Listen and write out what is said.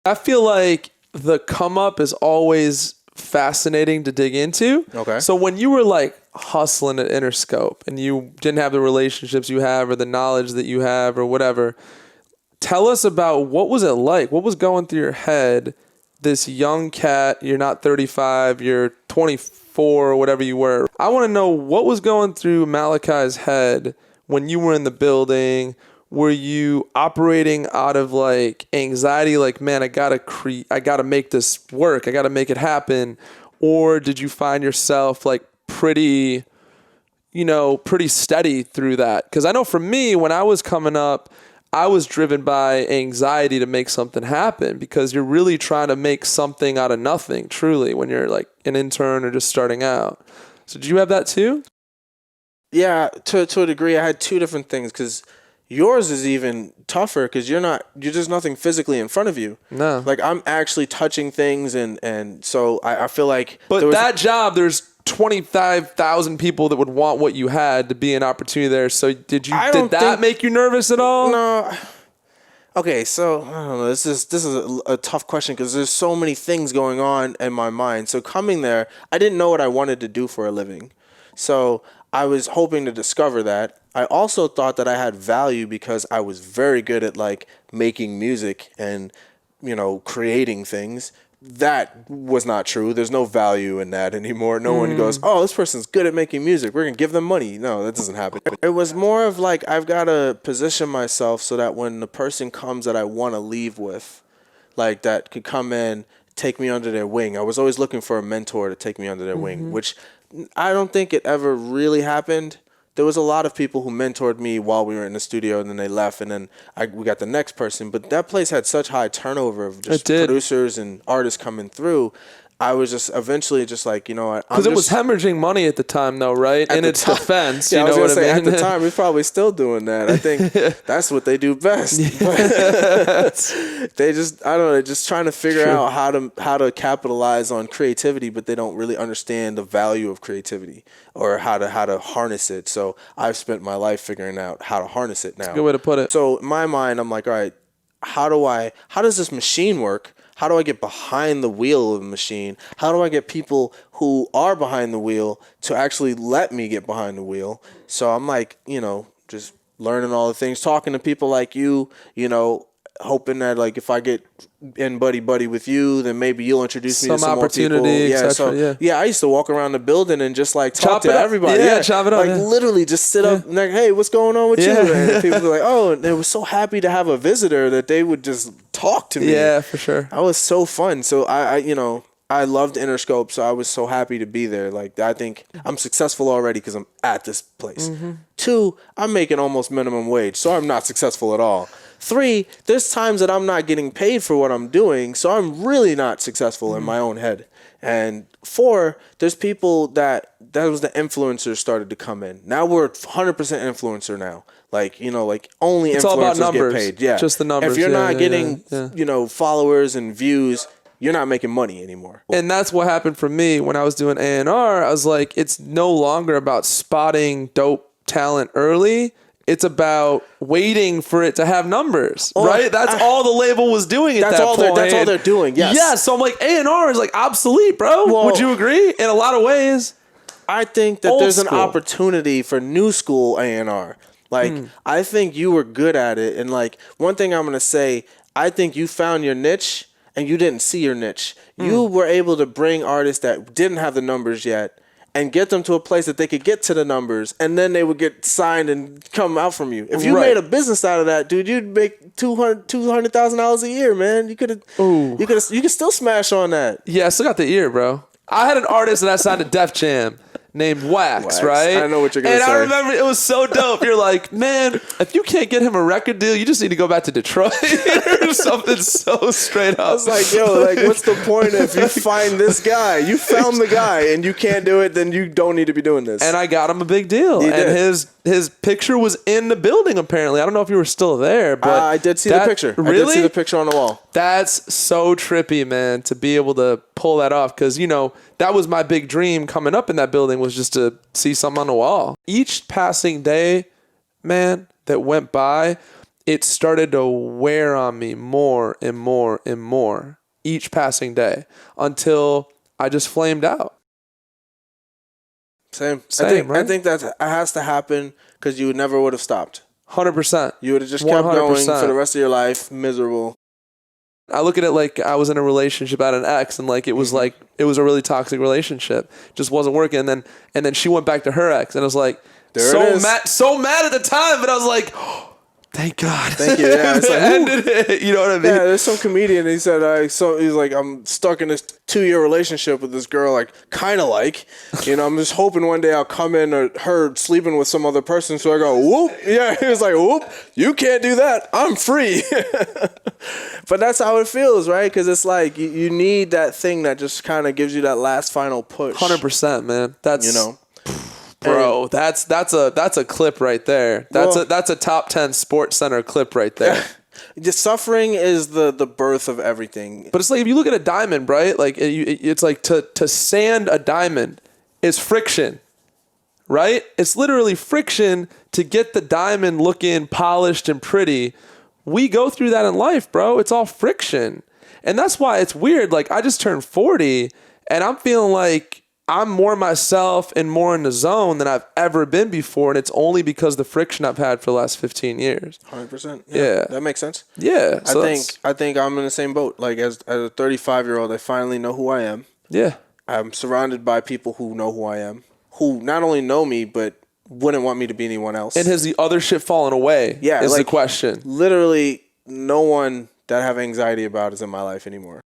I feel like the come up is always fascinating to dig into. Okay. So when you were like hustling at Interscope and you didn't have the relationships you have or the knowledge that you have or whatever, tell us about what was it like? What was going through your head? This young cat, you're not 35, you're 24 or whatever you were. I want to know what was going through Malachi's head when you were in the building. Were you operating out of like anxiety, like, man, I gotta make this work, I gotta make it happen? Or did you find yourself like pretty steady through that? Because I know for me, when I was coming up, I was driven by anxiety to make something happen, because you're really trying to make something out of nothing, truly, when you're like an intern or just starting out. So did you have that too? Yeah, to a degree. I had two different things, because yours is even tougher because you're just nothing physically in front of you. No. Like, I'm actually touching things, and so I feel like... But that job, there's 25,000 people that would want what you had to be an opportunity there. So did that make you nervous at all? No. Okay, so I don't know. This is a tough question because there's so many things going on in my mind. So coming there, I didn't know what I wanted to do for a living. So I was hoping to discover that. I also thought that I had value because I was very good at like making music and, creating things. That was not true. There's no value in that anymore. No one goes, oh, this person's good at making music, we're going to give them money. No, that doesn't happen. It was more of like, I've got to position myself so that when the person comes that I want to leave with, like that could come in, take me under their wing. I was always looking for a mentor to take me under their wing, which I don't think it ever really happened. There was a lot of people who mentored me while we were in the studio, and then they left, and then we got the next person. But that place had such high turnover of just producers and artists coming through. I was just eventually just like, because it was hemorrhaging money at the time, though, right? In its defense, yeah, you know what I mean? At the time, we're probably still doing that. I think that's what they do best. They just, I don't know, they're just trying to figure out how to capitalize on creativity, but they don't really understand the value of creativity or how to harness it. So I've spent my life figuring out how to harness it now. That's a good way to put it. So in my mind, I'm like, all right, how does this machine work? How do I get behind the wheel of the machine? How do I get people who are behind the wheel to actually let me get behind the wheel? So I'm like, just learning all the things, talking to people like you, hoping that like if I get in buddy with you, then maybe you'll introduce me to some more people. I used to walk around the building and just like talk to everybody. Chop it up. Like literally just sit up and like, hey, what's going on with you? And people were like, oh, and they were so happy to have a visitor that they would just talk to me. Yeah, for sure. That was so fun. So I loved Interscope, so I was so happy to be there. Like, I think I'm successful already because I'm at this place. 2, I'm making almost minimum wage, so I'm not successful at all. 3, there's times that I'm not getting paid for what I'm doing, so I'm really not successful in my own head. And 4, there's people that was the influencers started to come in. Now we're 100% influencer now. Like, only it's influencers get paid. Yeah. Just the numbers. If you're not getting, followers and views, you're not making money anymore. And that's what happened for me when I was doing A&R. I was like, it's no longer about spotting dope talent early. It's about waiting for it to have numbers, right? That's all the label was doing at that point. That's all they're doing, yes. Yeah, so I'm like, A&R is like obsolete, bro. Well, would you agree? In a lot of ways. I think that there's an opportunity for new school A&R. Like, I think you were good at it. And like, one thing I'm going to say, I think you found your niche and you didn't see your niche. You were able to bring artists that didn't have the numbers yet and get them to a place that they could get to the numbers, and then they would get signed and come out from you. If you made a business out of that, dude, you'd make $200,000 a year, man. You could still smash on that. Yeah, I still got the ear, bro. I had an artist that I signed to Def Jam named Wax, right? I know what you're going to say. And I remember it was so dope. You're like, man, if you can't get him a record deal, you just need to go back to Detroit or something so straight up. I was like, yo, like, what's the point if you find this guy? You found the guy and you can't do it, then you don't need to be doing this. And I got him a big deal. You did. His picture was in the building, apparently. I don't know if you were still there, but I did see the picture. Really? I did see the picture on the wall. That's so trippy, man, to be able to pull that off. Because, that was my big dream coming up in that building, was just to see something on the wall. Each passing day, man, that went by, it started to wear on me more and more and more each passing day until I just flamed out. Same. Right? I think that has to happen because you never would have stopped. 100%. You would have just kept going 100%. for the rest of your life, miserable. I look at it like I was in a relationship at an ex, and like it was a really toxic relationship. Just wasn't working. And then she went back to her ex, and I was like, so mad at the time, but I was like, oh, thank God. Thank you. Yeah, it's like, ended it. You know what I mean? Yeah, there's some comedian. He said, he's like, I'm stuck in this 2-year relationship with this girl, like, kind of like, I'm just hoping one day I'll come in or her sleeping with some other person. So I go, whoop. Yeah, he was like, whoop, you can't do that. I'm free. But that's how it feels, right? Because it's like you need that thing that just kind of gives you that last final push. 100%, man. That's bro. That's a clip right there. That's a top 10 Sports Center clip right there. Just suffering is the birth of everything. But it's like if you look at a diamond, right? Like it's like to sand a diamond is friction, right? It's literally friction to get the diamond looking polished and pretty. We go through that in life, bro. It's all friction. And that's why it's weird. Like I just turned 40 and I'm feeling like I'm more myself and more in the zone than I've ever been before. And it's only because the friction I've had for the last 15 years. 100%. Yeah. That makes sense. Yeah. So I think I'm in the same boat. Like as a 35-year-old, I finally know who I am. Yeah. I'm surrounded by people who know who I am, who not only know me, but wouldn't want me to be anyone else. And has the other shit fallen away? Yeah. Is like, the question. Literally no one that I have anxiety about is in my life anymore.